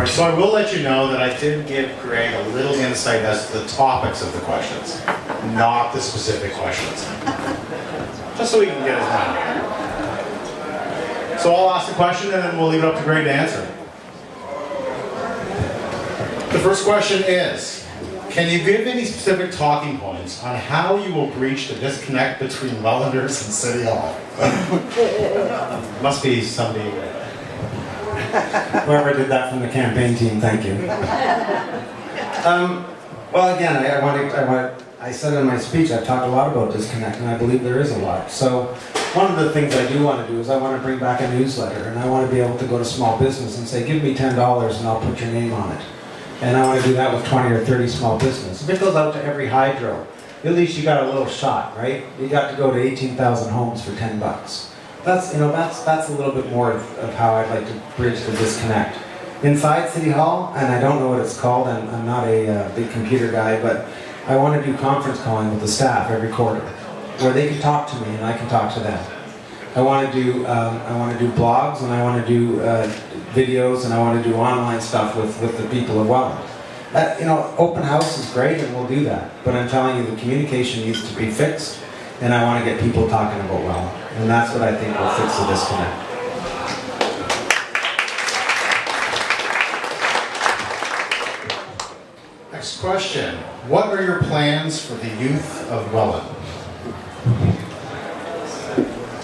So I will let you know that I did give Greg a little insight as to the topics of the questions, not the specific questions. Just so we can get his mind. So I'll ask the question and then we'll leave it up to Greg to answer. The first question is, can you give any specific talking points on how you will breach the disconnect between Wellanders and City Hall? Must be somebody... Whoever did that from the campaign team, thank you. Well, again, I said in my speech, I've talked a lot about disconnect, and I believe there is a lot. So one of the things I do want to do is I want to bring back a newsletter, and I want to be able to go to small business and say, give me $10 and I'll put your name on it. And I want to do that with 20 or 30 small business. If it goes out to every hydro, at least you got a little shot, right? You got to go to 18,000 homes for $10. That's, you know, that's a little bit more of how I'd like to bridge the disconnect. Inside City Hall, and I don't know what it's called, I'm not a big computer guy, but I want to do conference calling with the staff every quarter, where they can talk to me and I can talk to them. I want to do blogs, and I want to do videos, and I want to do online stuff with the people of Welland. You know, open house is great, and we'll do that. But I'm telling you, the communication needs to be fixed, and I want to get people talking about Welland. And that's what I think will fix the disconnect. Next question. What are your plans for the youth of Welland?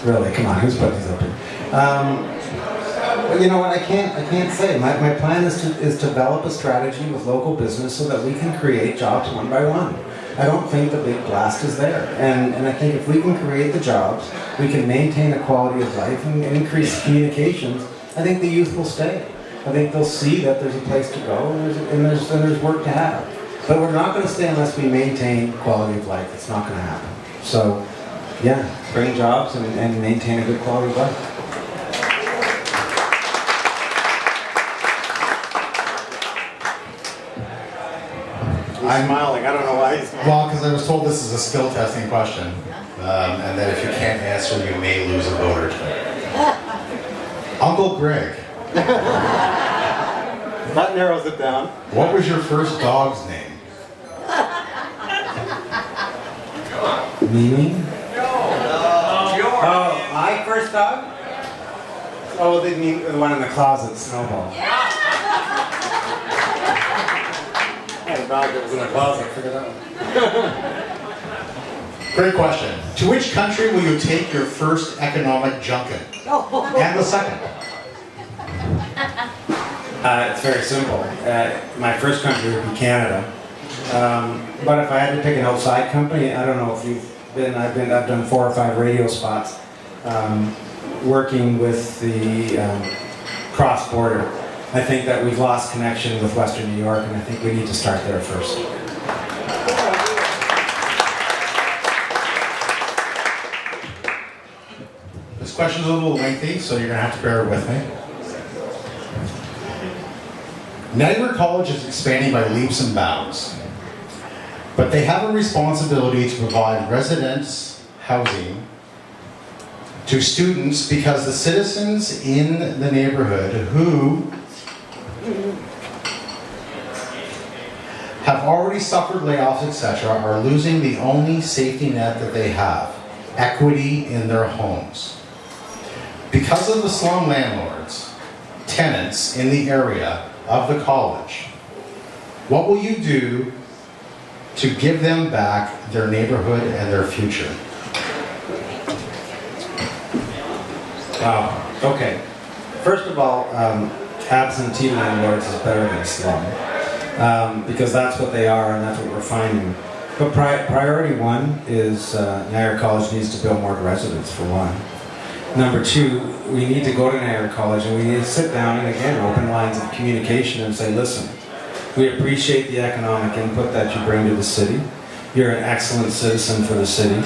Really, come on, who's putting these up here? Well, you know what? I can't say. My plan is to develop a strategy with local business so that we can create jobs one by one. I don't think the big blast is there, and I think if we can create the jobs, we can maintain a quality of life and increase communications. I think the youth will stay. I think they'll see that there's a place to go and there's work to have. But we're not going to stay unless we maintain quality of life. It's not going to happen. So, yeah, bring jobs and maintain a good quality of life. I'm smiling. I don't know why he's smiling. Well, because I was told this is a skill testing question, and that if you can't answer, you may lose a vote or two. Uncle Greg. That narrows it down. What was your first dog's name? Mimi? Oh, my first dog? Oh, they mean the one in the closet, Snowball. I had a dog that was in the closet, figure it out. Great question. To which country will you take your first economic junket? And the second? It's very simple. My first country would be Canada. But if I had to pick an outside company, I don't know if you've been, I've done 4 or 5 radio spots working with the cross-border. I think that we've lost connection with Western New York, and I think we need to start there first. This question's a little lengthy, so you're going to have to bear with me. Niagara College is expanding by leaps and bounds, but they have a responsibility to provide residence housing to students because the citizens in the neighborhood who have already suffered layoffs, etc., are losing the only safety net that they have, equity in their homes. Because of the slum landlords, tenants in the area of the college, what will you do to give them back their neighborhood and their future? Wow. Okay. First of all, absentee landlords is better than slum, because that's what they are and that's what we're finding. But priority one is Niagara College needs to build more residents, for one. Number two, we need to go to Niagara College and we need to sit down and again open lines of communication and say, listen, we appreciate the economic input that you bring to the city. You're an excellent citizen for the city.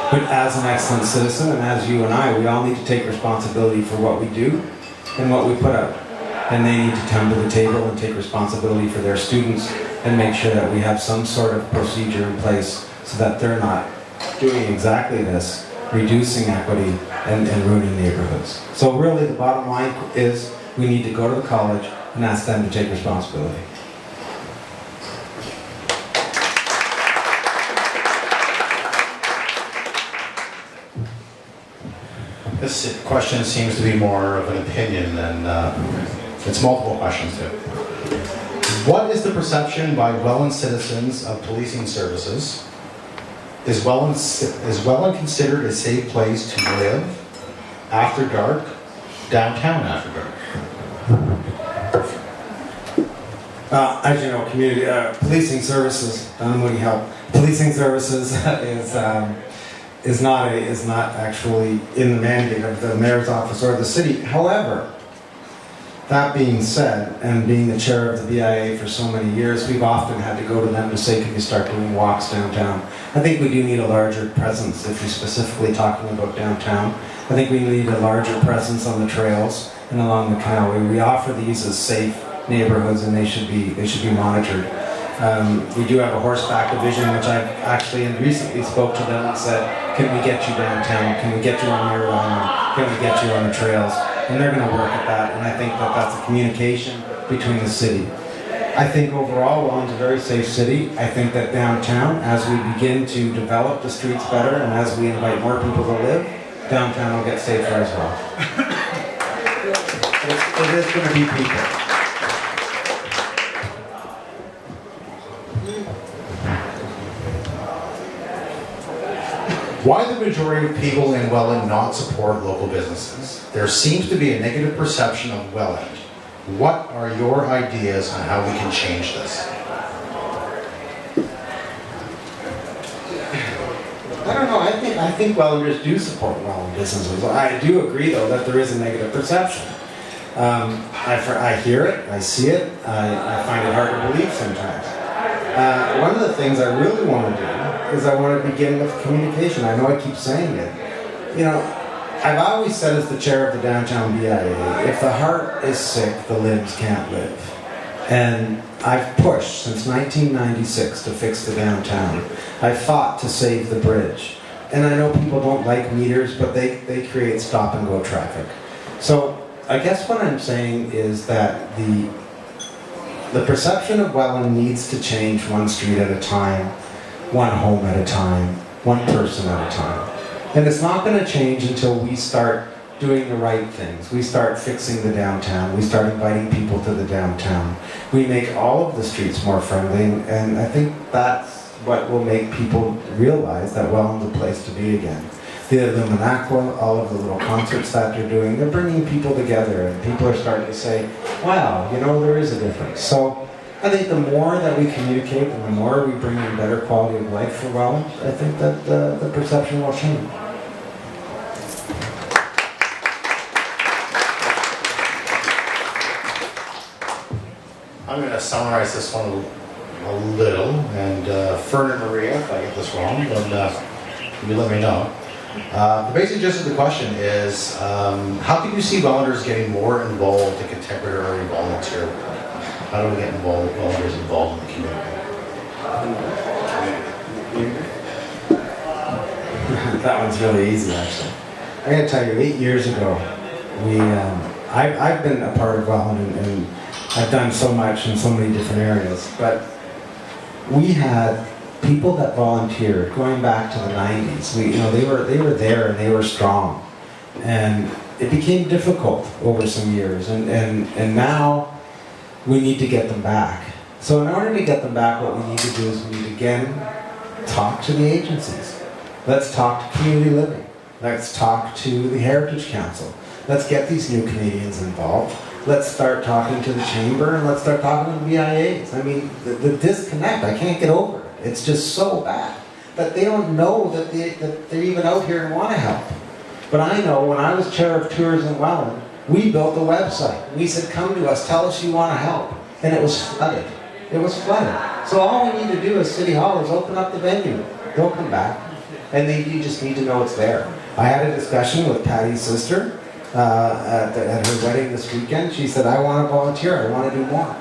But as an excellent citizen, and as you and I, we all need to take responsibility for what we do and what we put out. And they need to come to the table and take responsibility for their students and make sure that we have some sort of procedure in place so that they're not doing exactly this, reducing equity and ruining neighborhoods. So really the bottom line is we need to go to the college, and ask them to take responsibility. This question seems to be more of an opinion than, it's multiple questions too. What is the perception by Welland citizens of policing services? Is Welland considered a safe place to live after dark, downtown after dark? As you know, community policing services. Would help? Policing services is not actually in the mandate of the mayor's office or the city. However, that being said, and being the chair of the BIA for so many years, we've often had to go to them to say, can you start doing walks downtown? I think we do need a larger presence if you're specifically talking about downtown. I think we need a larger presence on the trails and along the canalway. We offer these as safe neighborhoods, and they should be monitored. We do have a horseback division, which I actually recently spoke to them and said, can we get you downtown? Can we get you on Merritt Island? Can we get you on the trails? And they're going to work at that, and I think that that's a communication between the city. I think overall, Welland's a very safe city. I think that downtown, as we begin to develop the streets better and as we invite more people to live, downtown will get safer as well. It is going to be people. Why the majority of people in Welland not support local businesses? There seems to be a negative perception of Welland. What are your ideas on how we can change this? I don't know. I think Wellanders do support Welland businesses. I do agree, though, that there is a negative perception. I hear it. I see it. I find it hard to believe sometimes. One of the things I really want to do is I want to begin with communication. I know I keep saying it. You know, I've always said as the chair of the downtown BIA, if the heart is sick, the limbs can't live. And I've pushed since 1996 to fix the downtown. I fought to save the bridge. And I know people don't like meters, but they create stop and go traffic. So I guess what I'm saying is that the perception of Welland needs to change one street at a time, one home at a time, one person at a time. And it's not going to change until we start doing the right things. We start fixing the downtown. We start inviting people to the downtown. We make all of the streets more friendly, and I think that's what will make people realize that Welland's a place to be again. The Illuminaqua, all of the little concerts that they're doing, they're bringing people together, and people are starting to say, wow, you know, there is a difference. So I think the more that we communicate and the more we bring in better quality of life for Welland, I think that the perception will change. I'm going to summarize this one a little, and Fern and Maria, if I get this wrong, then you let me know. The basic gist of the question is, how can you see Wellanders getting more involved in contemporary volunteer work? How do we get Wellanders involved in the community? That one's really easy, actually. I got to tell you, 8 years ago, I've been a part of Welland, and I've done so much in so many different areas, but we had people that volunteered going back to the 90s. They were there and they were strong, and it became difficult over some years, and now we need to get them back. So in order to get them back, what we need to do is we need to again talk to the agencies. Let's talk to community living. Let's talk to the Heritage Council. Let's get these new Canadians involved. Let's start talking to the Chamber, and let's start talking to the BIAs. I mean, the disconnect, I can't get over it. It's just so bad that they don't know that they're even out here and want to help. But I know when I was chair of tours in Welland, we built a website. We said, come to us, tell us you want to help. And it was flooded. It was flooded. So all we need to do as City Hall is open up the venue. They'll come back. And you just need to know it's there. I had a discussion with Patty's sister at her wedding this weekend. She said, I want to volunteer. I want to do more.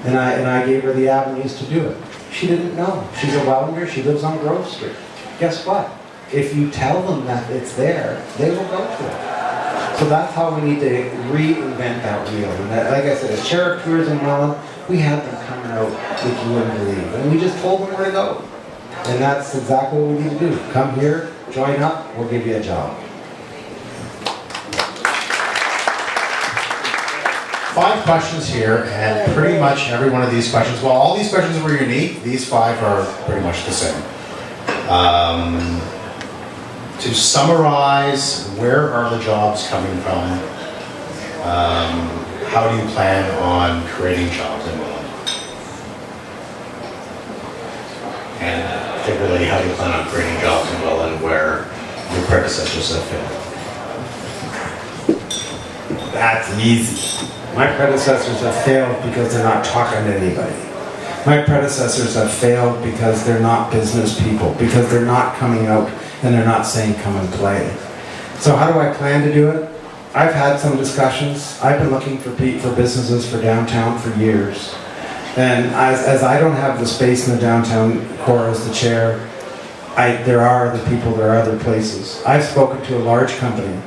And I gave her the avenues to do it. She didn't know. She's a Wellander. She lives on Grove Street. Guess what? If you tell them that it's there, they will go to it. So that's how we need to reinvent that wheel. And that, like I said, as chair of tourism Welland, we had them coming out like you wouldn't believe. And we just told them where to go. And that's exactly what we need to do. Come here, join up, we'll give you a job. 5 questions here, and pretty much every one of these questions, well, all these questions were unique. These 5 are pretty much the same. To summarize, where are the jobs coming from? How do you plan on creating jobs in Welland? And particularly, how do you plan on creating jobs in Welland where your predecessors have failed? That's easy. My predecessors have failed because they're not talking to anybody. My predecessors have failed because they're not business people, because they're not coming out and they're not saying come and play. So how do I plan to do it? I've had some discussions. I've been looking for businesses for downtown for years. And as I don't have the space in the downtown core as the chair, there are other people, there are other places. I've spoken to a large company,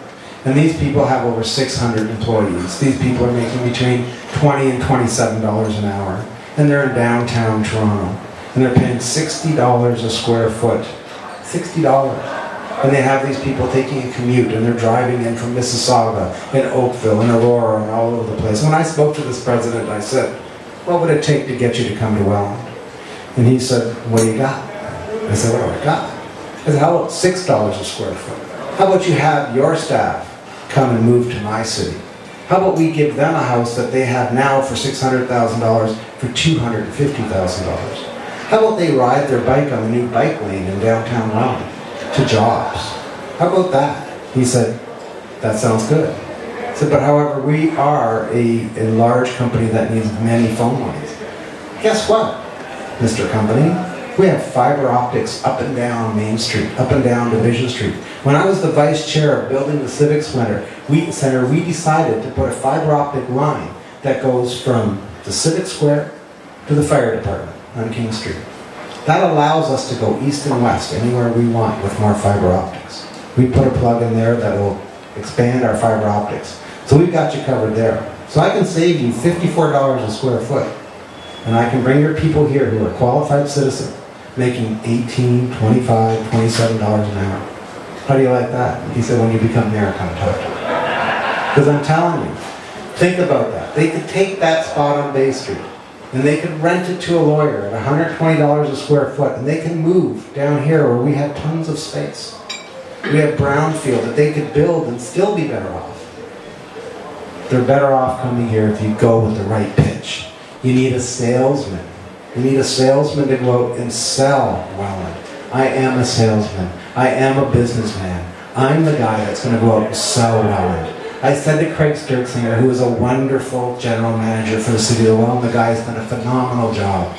and these people have over 600 employees. These people are making between $20 and $27 an hour. And they're in downtown Toronto. And they're paying $60 a square foot. $60. And they have these people taking a commute, and they're driving in from Mississauga, and Oakville, and Aurora, and all over the place. When I spoke to this president, I said, what would it take to get you to come to Welland? And he said, what do you got? I said, what do I got? I said, how about $6 a square foot? How about you have your staff come and move to my city? How about we give them a house that they have now for $600,000 for $250,000? How about they ride their bike on the new bike lane in downtown Welland to jobs? How about that? He said, that sounds good. I said, but however, we are a large company that needs many phone lines. Guess what, Mr. Company? We have fiber optics up and down Main Street, up and down Division Street. When I was the vice chair of building the Civic Center, we decided to put a fiber optic line that goes from the Civic Square to the fire department on King Street. That allows us to go east and west anywhere we want with more fiber optics. We put a plug in there that will expand our fiber optics. So we've got you covered there. So I can save you $54 a square foot. And I can bring your people here who are qualified citizens, making $18, $25, $27 an hour. How do you like that? He said, when you become mayor, come talk to me. Because I'm telling you, think about that. They could take that spot on Bay Street, and they could rent it to a lawyer at $120 a square foot, and they can move down here where we have tons of space. We have brownfield that they could build and still be better off. They're better off coming here if you go with the right pitch. You need a salesman. You need a salesman to go out and sell Welland. I am a salesman. I am a businessman. I'm the guy that's going to go out and sell Welland. I said to Craig Sturksinger, who is a wonderful general manager for the city of Welland, the guy has done a phenomenal job.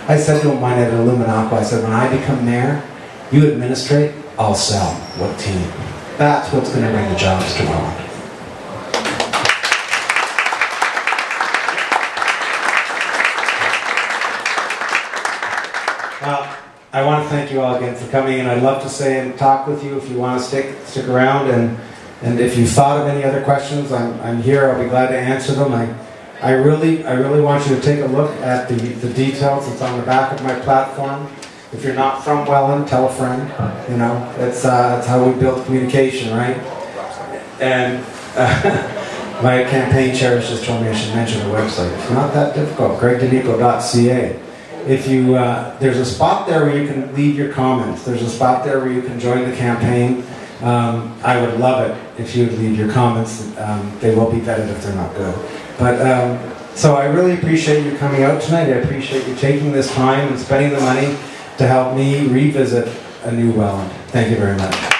I said to him when at Illuminaco, I said, when I become mayor, you administrate, I'll sell. What team? That's what's going to bring the jobs to Welland. Well, I want to thank you all again for coming, and I'd love to stay and talk with you if you want to stick around, and if you thought of any other questions, I'm here. I'll be glad to answer them. I really want you to take a look at the details. It's on the back of my platform. If you're not from Welland, tell a friend. You know, that's how we build communication, right? And my campaign chair has just told me I should mention the website. It's not that difficult. gregdenico.ca. If you, there's a spot there where you can leave your comments. There's a spot there where you can join the campaign. I would love it if you would leave your comments. They will be vetted if they're not good. But so I really appreciate you coming out tonight. I appreciate you taking this time and spending the money to help me revisit a new Welland. Thank you very much.